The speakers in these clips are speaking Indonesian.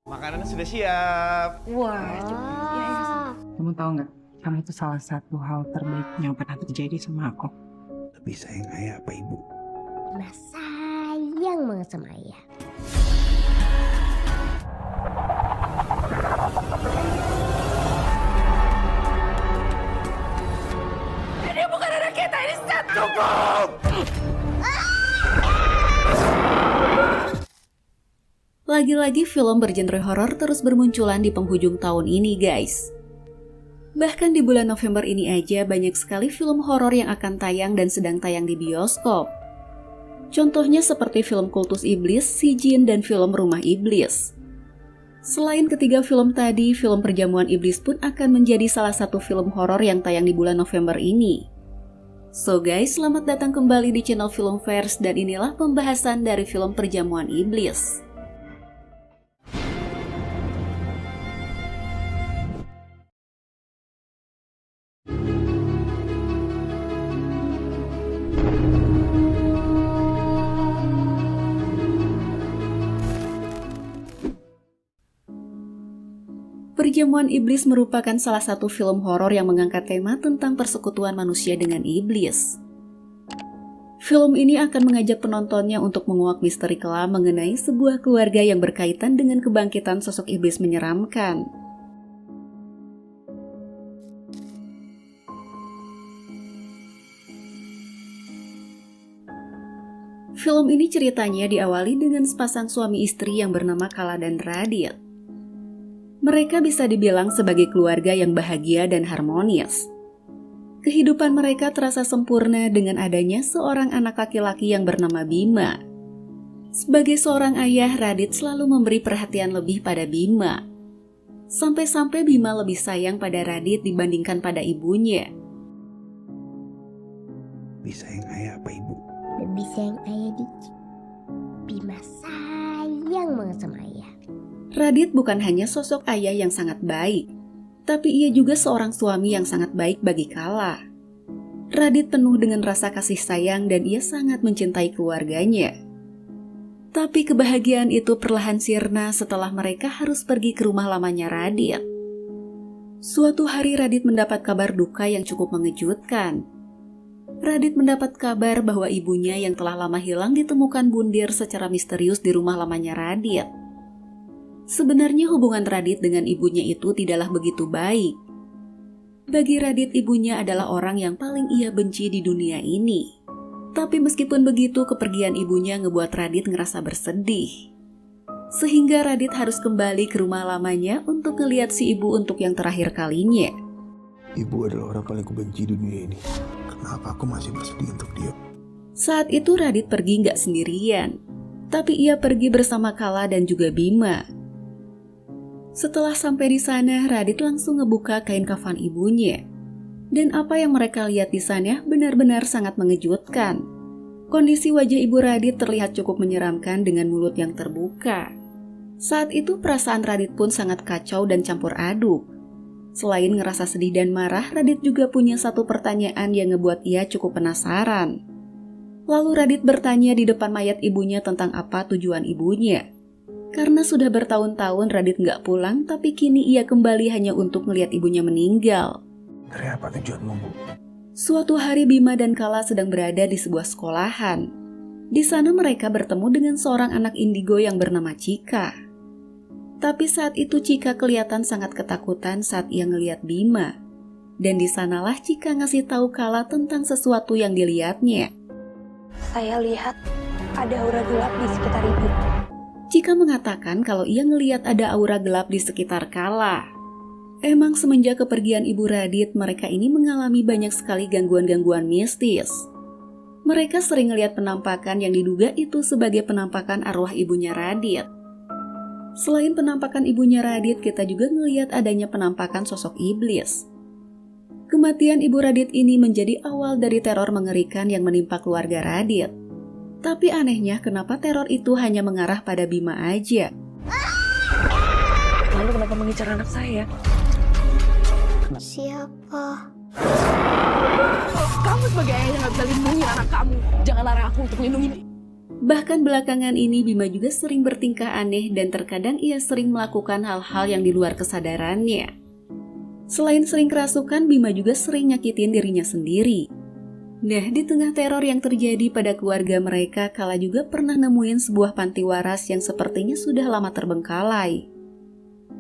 Makanannya sudah siap. Wah, Kamu tahu nggak? Kamu itu salah satu hal terbaik yang pernah terjadi sama aku. Lebih sayang ayah apa ibu? Mas sayang banget sama ayah. Ini bukan anak kita, ini set cukup! Lagi-lagi film bergenre horor terus bermunculan di penghujung tahun ini, guys. Bahkan di bulan November ini aja banyak sekali film horor yang akan tayang dan sedang tayang di bioskop. Contohnya seperti film Kultus Iblis, Si Jin, dan film Rumah Iblis. Selain ketiga film tadi, film Perjamuan Iblis pun akan menjadi salah satu film horor yang tayang di bulan November ini. So guys, selamat datang kembali di channel Filmverse dan inilah pembahasan dari film Perjamuan Iblis. Perjamuan Iblis merupakan salah satu film horor yang mengangkat tema tentang persekutuan manusia dengan iblis. Film ini akan mengajak penontonnya untuk menguak misteri kelam mengenai sebuah keluarga yang berkaitan dengan kebangkitan sosok iblis menyeramkan. Film ini ceritanya diawali dengan sepasang suami istri yang bernama Kala dan Radit. Mereka bisa dibilang sebagai keluarga yang bahagia dan harmonis. Kehidupan mereka terasa sempurna dengan adanya seorang anak laki-laki yang bernama Bima. Sebagai seorang ayah, Radit selalu memberi perhatian lebih pada Bima. Sampai-sampai Bima lebih sayang pada Radit dibandingkan pada ibunya. Lebih sayang ayah apa ibu? Lebih sayang ayah dikit. Bima sayang banget sama ayah. Radit bukan hanya sosok ayah yang sangat baik, tapi ia juga seorang suami yang sangat baik bagi Kala. Radit penuh dengan rasa kasih sayang dan ia sangat mencintai keluarganya. Tapi kebahagiaan itu perlahan sirna setelah mereka harus pergi ke rumah lamanya Radit. Suatu hari Radit mendapat kabar duka yang cukup mengejutkan. Radit mendapat kabar bahwa ibunya yang telah lama hilang ditemukan bundir secara misterius di rumah lamanya Radit. Sebenarnya hubungan Radit dengan ibunya itu tidaklah begitu baik. Bagi Radit, ibunya adalah orang yang paling ia benci di dunia ini. Tapi meskipun begitu, kepergian ibunya ngebuat Radit ngerasa bersedih. Sehingga Radit harus kembali ke rumah lamanya untuk ngeliat si ibu untuk yang terakhir kalinya. Ibu adalah orang paling kubenci di dunia ini. Kenapa aku masih bersedih untuk dia? Saat itu Radit pergi nggak sendirian, tapi ia pergi bersama Kala dan juga Bima. Setelah sampai di sana, Radit langsung ngebuka kain kafan ibunya. Dan apa yang mereka lihat di sana benar-benar sangat mengejutkan. Kondisi wajah ibu Radit terlihat cukup menyeramkan dengan mulut yang terbuka. Saat itu perasaan Radit pun sangat kacau dan campur aduk. Selain ngerasa sedih dan marah, Radit juga punya satu pertanyaan yang ngebuat ia cukup penasaran. Lalu Radit bertanya di depan mayat ibunya tentang apa tujuan ibunya. Karena sudah bertahun-tahun Radit nggak pulang, tapi kini ia kembali hanya untuk melihat ibunya meninggal. Dari apa tujuanmu, Bu? Suatu hari Bima dan Kala sedang berada di sebuah sekolahan. Di sana mereka bertemu dengan seorang anak indigo yang bernama Cika. Tapi saat itu Cika kelihatan sangat ketakutan saat ia ngelihat Bima. Dan di sanalah Cika ngasih tahu Kala tentang sesuatu yang dilihatnya. Saya lihat ada aura gelap di sekitar ibu. Cika mengatakan kalau ia ngelihat ada aura gelap di sekitar Kala. Emang semenjak kepergian ibu Radit, mereka ini mengalami banyak sekali gangguan-gangguan mistis. Mereka sering ngelihat penampakan yang diduga itu sebagai penampakan arwah ibunya Radit. Selain penampakan ibunya Radit, kita juga ngelihat adanya penampakan sosok iblis. Kematian ibu Radit ini menjadi awal dari teror mengerikan yang menimpa keluarga Radit. Tapi anehnya kenapa teror itu hanya mengarah pada Bima aja. Lalu kenapa mengincar anak saya? Siapa? Kamu sebagai ayah yang gak bisa lindungi anak kamu. Jangan larang aku untuk melindungi. Bahkan belakangan ini Bima juga sering bertingkah aneh dan terkadang ia sering melakukan hal-hal yang di luar kesadarannya. Selain sering kerasukan, Bima juga sering nyakitin dirinya sendiri. Nah, di tengah teror yang terjadi pada keluarga mereka, Kala juga pernah nemuin sebuah panti waras yang sepertinya sudah lama terbengkalai.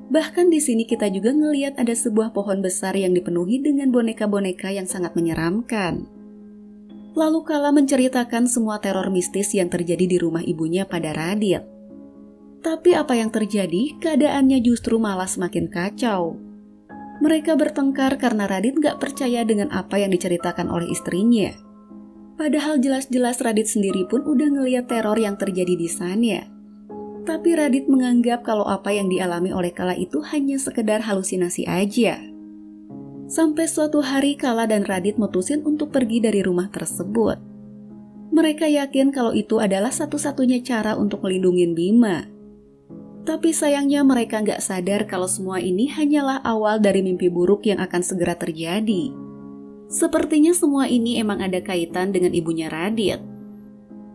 Bahkan di sini kita juga ngelihat ada sebuah pohon besar yang dipenuhi dengan boneka-boneka yang sangat menyeramkan. Lalu Kala menceritakan semua teror mistis yang terjadi di rumah ibunya pada Radit. Tapi apa yang terjadi? Keadaannya justru malah semakin kacau. Mereka bertengkar karena Radit gak percaya dengan apa yang diceritakan oleh istrinya. Padahal jelas-jelas Radit sendiri pun udah ngeliat teror yang terjadi di sana. Tapi Radit menganggap kalau apa yang dialami oleh Kala itu hanya sekedar halusinasi aja. Sampai suatu hari Kala dan Radit mutusin untuk pergi dari rumah tersebut. Mereka yakin kalau itu adalah satu-satunya cara untuk melindungi Bima. Tapi sayangnya mereka nggak sadar kalau semua ini hanyalah awal dari mimpi buruk yang akan segera terjadi. Sepertinya semua ini emang ada kaitan dengan ibunya Radit.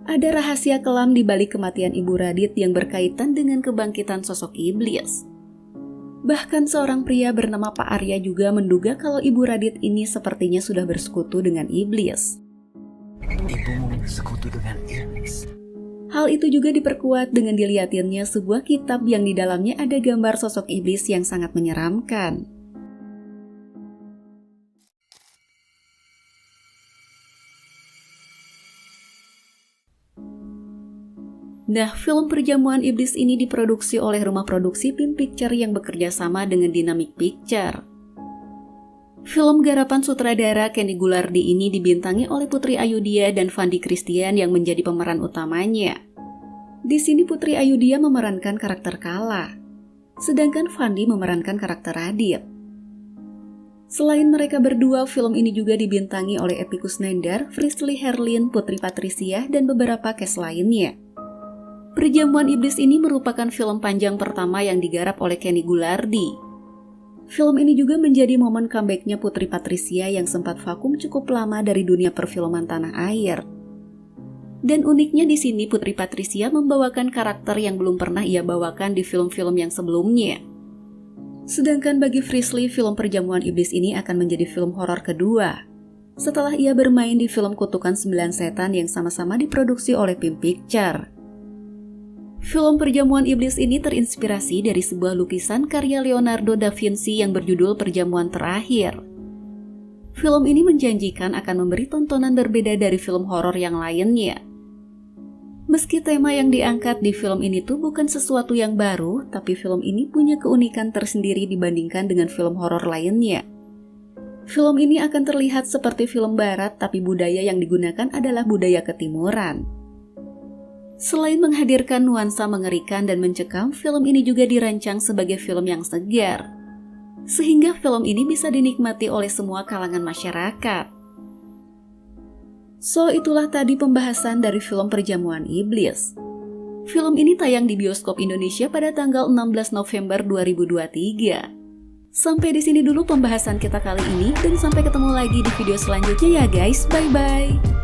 Ada rahasia kelam di balik kematian ibu Radit yang berkaitan dengan kebangkitan sosok iblis. Bahkan seorang pria bernama Pak Arya juga menduga kalau ibu Radit ini sepertinya sudah bersekutu dengan iblis. Ibumu bersekutu dengan iblis. Hal itu juga diperkuat dengan dilihatinnya sebuah kitab yang di dalamnya ada gambar sosok iblis yang sangat menyeramkan. Nah, film Perjamuan Iblis ini diproduksi oleh rumah produksi Pim Picture yang bekerja sama dengan Dynamic Picture. Film garapan sutradara Kenny Gulardi ini dibintangi oleh Putri Ayudhya dan Fandi Christian yang menjadi pemeran utamanya. Di sini Putri Ayudhya memerankan karakter Kala, sedangkan Fandi memerankan karakter Radit. Selain mereka berdua, film ini juga dibintangi oleh Epy Kusnandar, Frisley Herlin, Putri Patricia, dan beberapa cast lainnya. Perjamuan Iblis ini merupakan film panjang pertama yang digarap oleh Kenny Gulardi. Film ini juga menjadi momen comeback-nya Putri Patricia yang sempat vakum cukup lama dari dunia perfilman tanah air. Dan uniknya di sini Putri Patricia membawakan karakter yang belum pernah ia bawakan di film-film yang sebelumnya. Sedangkan bagi Frisley, film Perjamuan Iblis ini akan menjadi film horor kedua, setelah ia bermain di film Kutukan 9 Setan yang sama-sama diproduksi oleh Pim Picture. Film Perjamuan Iblis ini terinspirasi dari sebuah lukisan karya Leonardo da Vinci yang berjudul Perjamuan Terakhir. Film ini menjanjikan akan memberi tontonan berbeda dari film horor yang lainnya. Meski tema yang diangkat di film ini tuh bukan sesuatu yang baru, tapi film ini punya keunikan tersendiri dibandingkan dengan film horor lainnya. Film ini akan terlihat seperti film barat, tapi budaya yang digunakan adalah budaya ketimuran. Selain menghadirkan nuansa mengerikan dan mencekam, film ini juga dirancang sebagai film yang segar, sehingga film ini bisa dinikmati oleh semua kalangan masyarakat. So, itulah tadi pembahasan dari film Perjamuan Iblis. Film ini tayang di bioskop Indonesia pada tanggal 16 November 2023. Sampai di sini dulu pembahasan kita kali ini, dan sampai ketemu lagi di video selanjutnya ya guys, bye-bye!